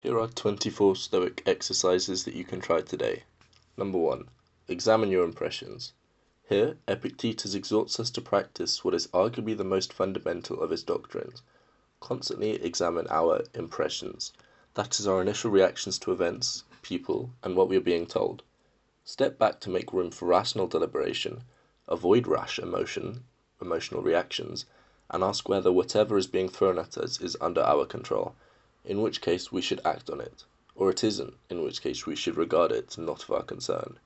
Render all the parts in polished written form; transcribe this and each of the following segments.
Here are 24 Stoic exercises that you can try today. Number 1. Examine your impressions. Here, Epictetus exhorts us to practice what is arguably the most fundamental of his doctrines. Constantly examine our impressions. That is our initial reactions to events, people, and what we are being told. Step back to make room for rational deliberation. Avoid rash emotional reactions, and ask whether whatever is being thrown at us is under our control, in which case we should act on it, or it isn't, in which case we should regard it not of our concern.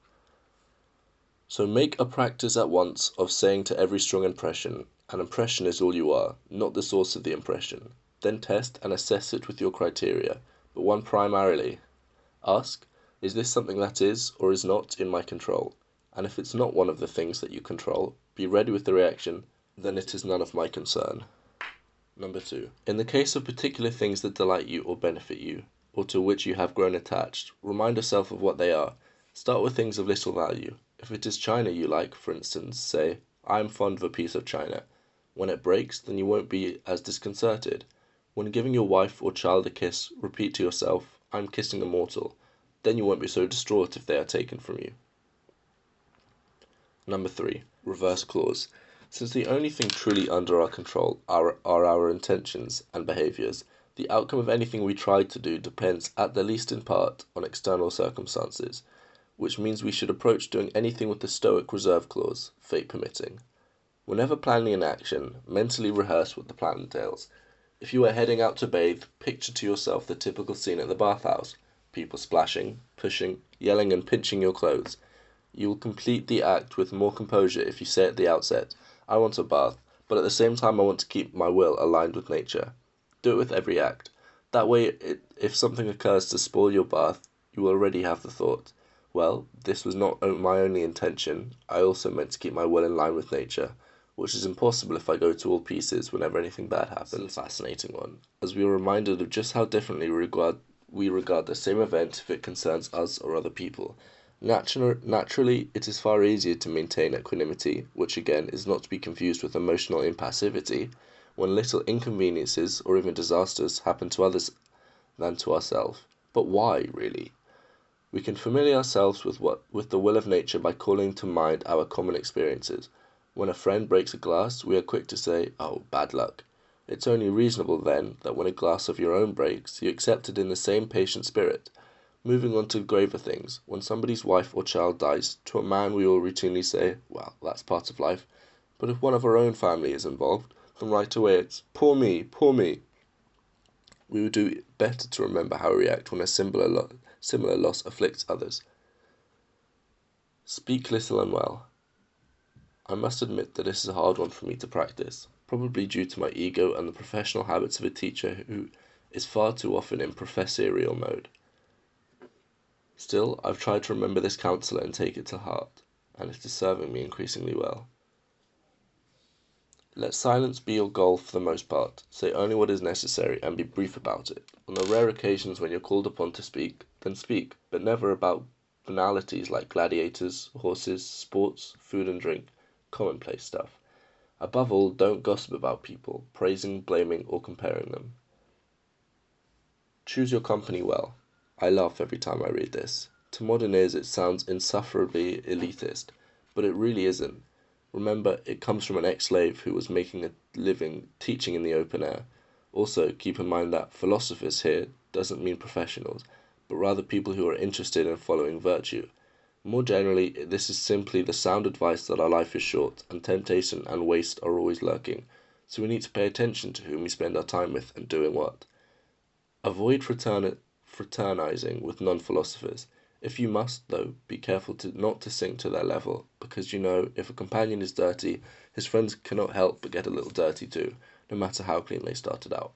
So make a practice at once of saying to every strong impression, an impression is all you are, not the source of the impression. Then test and assess it with your criteria, but one primarily. Ask, is this something that is or is not in my control? And if it's not one of the things that you control, be ready with the reaction, then it is none of my concern. Number 2. In the case of particular things that delight you or benefit you, or to which you have grown attached, remind yourself of what they are. Start with things of little value. If it is china you like, for instance, say, I am fond of a piece of china. When it breaks, then you won't be as disconcerted. When giving your wife or child a kiss, repeat to yourself, I am kissing a mortal. Then you won't be so distraught if they are taken from you. Number 3. Reverse clause. Since the only thing truly under our control are our intentions and behaviours, the outcome of anything we try to do depends, at the least in part, on external circumstances, which means we should approach doing anything with the Stoic reserve clause, fate permitting. Whenever planning an action, mentally rehearse what the plan entails. If you are heading out to bathe, picture to yourself the typical scene at the bathhouse, people splashing, pushing, yelling and pinching your clothes. You will complete the act with more composure if you say at the outset, I want a bath, but at the same time I want to keep my will aligned with nature. Do it with every act. That way, if something occurs to spoil your bath, you will already have the thought, well, this was not my only intention, I also meant to keep my will in line with nature, which is impossible if I go to all pieces whenever anything bad happens. It's a fascinating one, as we are reminded of just how differently we regard the same event if it concerns us or other people. Naturally, it is far easier to maintain equanimity, which again is not to be confused with emotional impassivity, when little inconveniences or even disasters happen to others than to ourselves. But why, really? We can familiar ourselves with the will of nature by calling to mind our common experiences. When a friend breaks a glass, we are quick to say, oh, bad luck. It's only reasonable, then, that when a glass of your own breaks, you accept it in the same patient spirit. Moving on to graver things, when somebody's wife or child dies, to a man we all routinely say, well, that's part of life. But if one of our own family is involved, then right away it's, poor me, poor me. We would do better to remember how we react when a similar loss afflicts others. Speak little and well. I must admit that this is a hard one for me to practice, probably due to my ego and the professional habits of a teacher who is far too often in professorial mode. Still, I've tried to remember this counsel and take it to heart, and it is serving me increasingly well. Let silence be your goal for the most part. Say only what is necessary and be brief about it. On the rare occasions when you're called upon to speak, then speak, but never about banalities like gladiators, horses, sports, food and drink, commonplace stuff. Above all, don't gossip about people, praising, blaming, or comparing them. Choose your company well. I laugh every time I read this. To modern ears it sounds insufferably elitist, but it really isn't. Remember, it comes from an ex-slave who was making a living teaching in the open air. Also, keep in mind that philosophers here doesn't mean professionals, but rather people who are interested in following virtue. More generally, this is simply the sound advice that our life is short, and temptation and waste are always lurking, so we need to pay attention to whom we spend our time with and doing what. Avoid fraternizing with non-philosophers. If you must, though, be careful not to sink to their level, because you know, if a companion is dirty, his friends cannot help but get a little dirty too, no matter how clean they started out.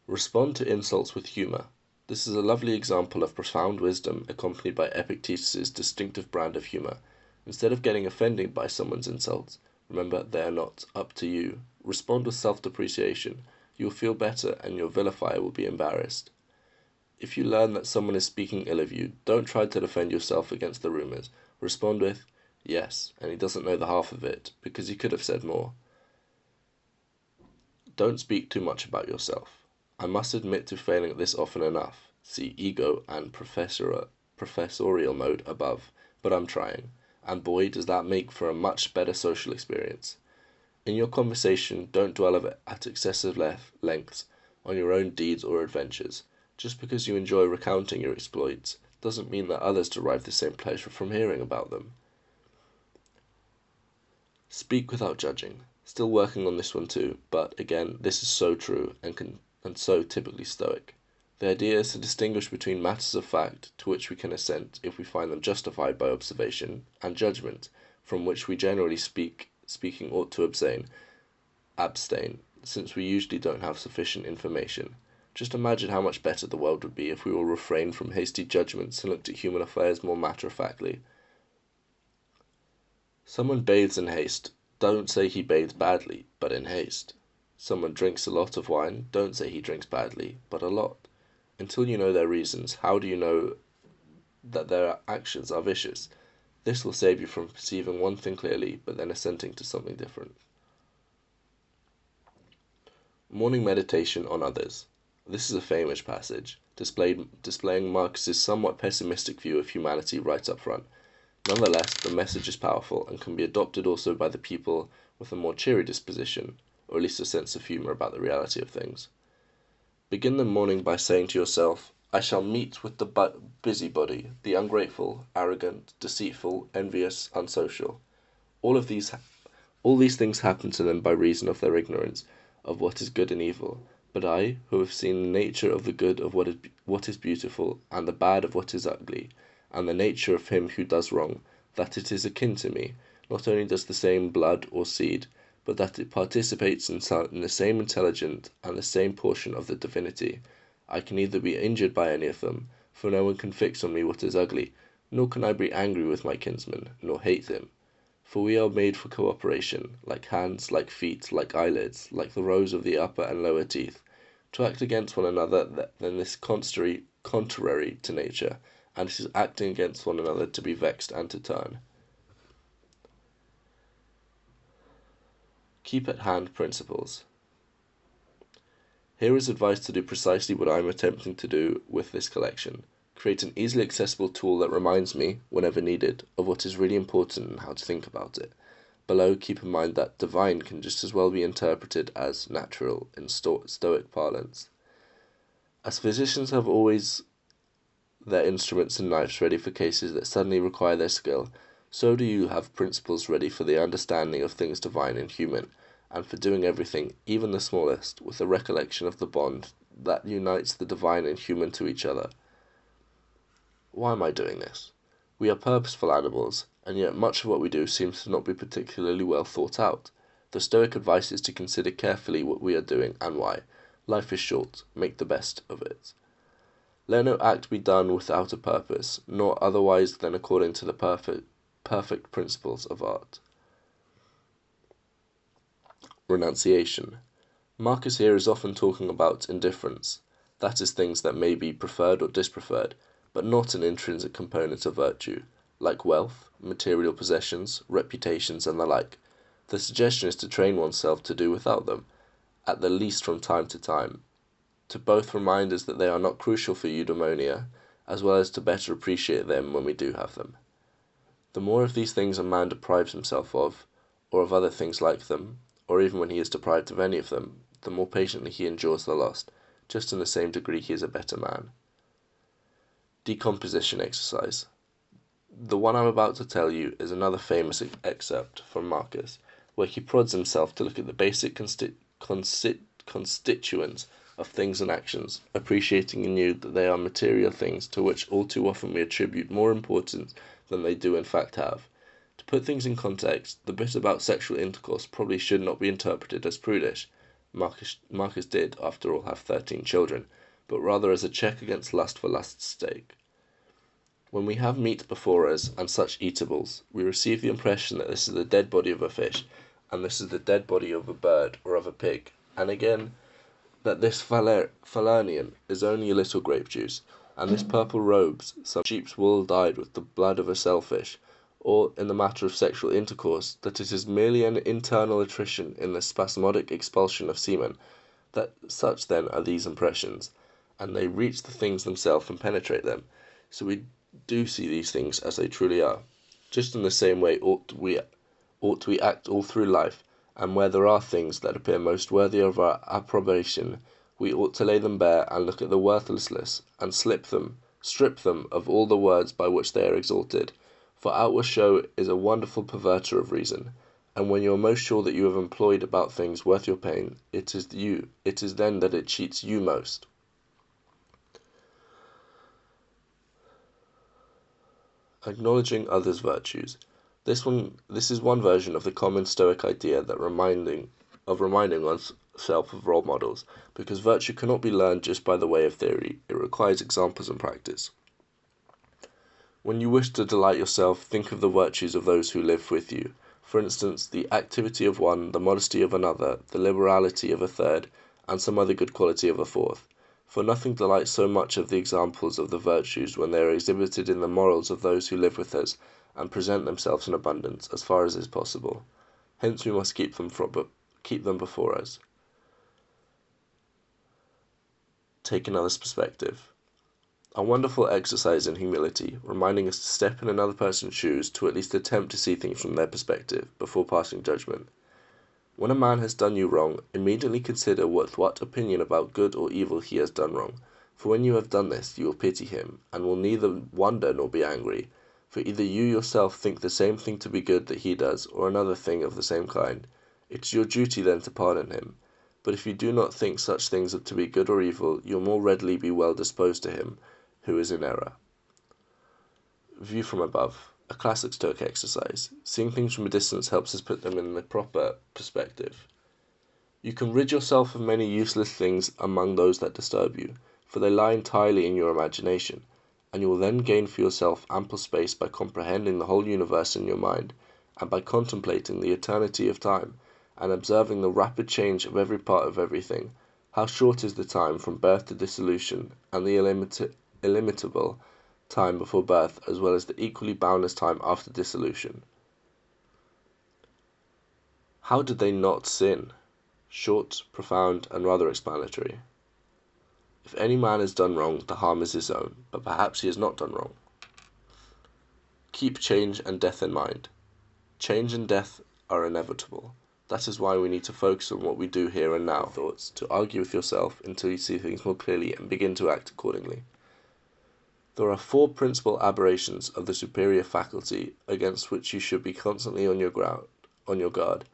Respond to insults with humour. This is a lovely example of profound wisdom accompanied by Epictetus' distinctive brand of humour. Instead of getting offended by someone's insults, remember they are not up to you. Respond with self-depreciation. You will feel better and your vilifier will be embarrassed. If you learn that someone is speaking ill of you, don't try to defend yourself against the rumours. Respond with, yes, and he doesn't know the half of it, because he could have said more. Don't speak too much about yourself. I must admit to failing at this often enough. See ego and professorial mode above, but I'm trying, and boy does that make for a much better social experience. In your conversation, don't dwell at excessive lengths on your own deeds or adventures. Just because you enjoy recounting your exploits doesn't mean that others derive the same pleasure from hearing about them. Speak without judging. Still working on this one too, but again, this is so true and so typically Stoic. The idea is to distinguish between matters of fact, to which we can assent if we find them justified by observation, and judgment, from which we generally speaking ought to abstain, since we usually don't have sufficient information. Just imagine how much better the world would be if we all refrained from hasty judgments and looked at human affairs more matter-of-factly. Someone bathes in haste. Don't say he bathes badly, but in haste. Someone drinks a lot of wine. Don't say he drinks badly, but a lot. Until you know their reasons, how do you know that their actions are vicious? This will save you from perceiving one thing clearly, but then assenting to something different. Morning meditation on others. This is a famous passage, displaying Marcus's somewhat pessimistic view of humanity right up front. Nonetheless, the message is powerful and can be adopted also by the people with a more cheery disposition, or at least a sense of humour about the reality of things. Begin the morning by saying to yourself, I shall meet with the busybody, the ungrateful, arrogant, deceitful, envious, unsocial. All these things happen to them by reason of their ignorance of what is good and evil. But I, who have seen the nature of the good of what is beautiful, and the bad of what is ugly, and the nature of him who does wrong, that it is akin to me, not only does the same blood or seed, but that it participates in the same intelligence and the same portion of the divinity. I can neither be injured by any of them, for no one can fix on me what is ugly, nor can I be angry with my kinsman, nor hate him. For we are made for cooperation, like hands, like feet, like eyelids, like the rows of the upper and lower teeth, to act against one another, then this contrary to nature, and it is acting against one another to be vexed and to turn. Keep at hand principles. Here is advice to do precisely what I am attempting to do with this collection. Create an easily accessible tool that reminds me, whenever needed, of what is really important and how to think about it. Below, keep in mind that divine can just as well be interpreted as natural in Stoic parlance. As physicians have always their instruments and knives ready for cases that suddenly require their skill, so do you have principles ready for the understanding of things divine and human, and for doing everything, even the smallest, with a recollection of the bond that unites the divine and human to each other. Why am I doing this? We are purposeful animals, and yet much of what we do seems to not be particularly well thought out. The Stoic advice is to consider carefully what we are doing and why. Life is short, make the best of it. Let no act be done without a purpose, nor otherwise than according to the perfect principles of art. Renunciation. Marcus here is often talking about indifference, that is, things that may be preferred or dispreferred, but not an intrinsic component of virtue, like wealth, material possessions, reputations, and the like. The suggestion is to train oneself to do without them, at the least from time to time, to both remind us that they are not crucial for eudaimonia, as well as to better appreciate them when we do have them. The more of these things a man deprives himself of, or of other things like them, or even when he is deprived of any of them, the more patiently he endures the loss, just in the same degree he is a better man. Decomposition exercise. The one I'm about to tell you is another famous excerpt from Marcus, where he prods himself to look at the basic constituents of things and actions, appreciating anew that they are material things to which all too often we attribute more importance than they do in fact have. To put things in context, the bit about sexual intercourse probably should not be interpreted as prudish. Marcus did, after all, have 13 children, but rather as a check against lust for lust's sake. When we have meat before us, and such eatables, we receive the impression that this is the dead body of a fish, and this is the dead body of a bird or of a pig, and again, that this Falernian is only a little grape juice, and this purple robes some sheep's wool dyed with the blood of a shellfish, or, in the matter of sexual intercourse, that it is merely an internal attrition in the spasmodic expulsion of semen, Such then are these impressions, and they reach the things themselves and penetrate them. So we do see these things as they truly are. Just in the same way ought we act all through life, and where there are things that appear most worthy of our approbation, we ought to lay them bare and look at the worthlessness, and strip them of all the words by which they are exalted. For outward show is a wonderful perverter of reason, and when you are most sure that you have employed about things worth your pain, it is then that it cheats you most. Acknowledging others' virtues. This is one version of the common Stoic idea that reminding oneself of role models, because virtue cannot be learned just by the way of theory, it requires examples and practice. When you wish to delight yourself, think of the virtues of those who live with you. For instance, the activity of one, the modesty of another, the liberality of a third, and some other good quality of a fourth. For nothing delights so much of the examples of the virtues when they are exhibited in the morals of those who live with us, and present themselves in abundance, as far as is possible. Hence we must keep them before us. Take another's perspective. A wonderful exercise in humility, reminding us to step in another person's shoes, to at least attempt to see things from their perspective, before passing judgment. When a man has done you wrong, immediately consider with what opinion about good or evil he has done wrong. For when you have done this, you will pity him, and will neither wonder nor be angry. For either you yourself think the same thing to be good that he does, or another thing of the same kind. It is your duty then to pardon him. But if you do not think such things to be good or evil, you will more readily be well disposed to him who is in error. View from above. A classic Stoic exercise. Seeing things from a distance helps us put them in the proper perspective. You can rid yourself of many useless things among those that disturb you, for they lie entirely in your imagination, and you will then gain for yourself ample space by comprehending the whole universe in your mind, and by contemplating the eternity of time, and observing the rapid change of every part of everything. How short is the time from birth to dissolution, and the illimitable time before birth, as well as the equally boundless time after dissolution. How did they not sin? Short, profound, and rather explanatory. If any man has done wrong, the harm is his own, but perhaps he has not done wrong. Keep change and death in mind. Change and death are inevitable. That is why we need to focus on what we do here and now. Thoughts to argue with yourself until you see things more clearly and begin to act accordingly. There are 4 principal aberrations of the superior faculty against which you should be constantly on your guard,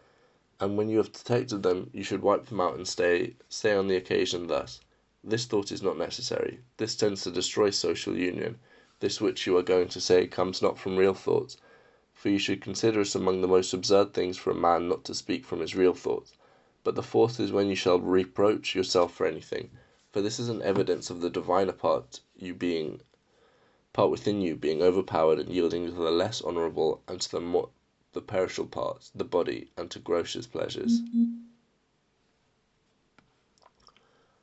and when you have detected them, you should wipe them out and stay on the occasion thus. This thought is not necessary. This tends to destroy social union. This which you are going to say comes not from real thoughts, for you should consider it among the most absurd things for a man not to speak from his real thoughts. But the 4th is when you shall reproach yourself for anything, for this is an evidence of the diviner part within you being overpowered and yielding to the less honourable and to the perishable parts, the body, and to gross pleasures.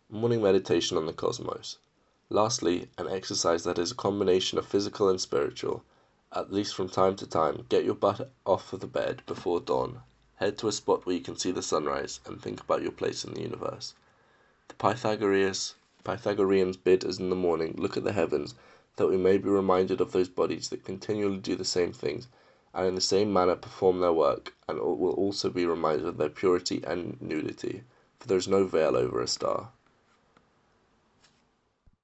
Morning meditation on the cosmos. Lastly, an exercise that is a combination of physical and spiritual. At least from time to time, get your butt off of the bed before dawn. Head to a spot where you can see the sunrise and think about your place in the universe. The Pythagoreans bid us in the morning look at the heavens, that we may be reminded of those bodies that continually do the same things, and in the same manner perform their work, and will also be reminded of their purity and nudity, for there is no veil over a star.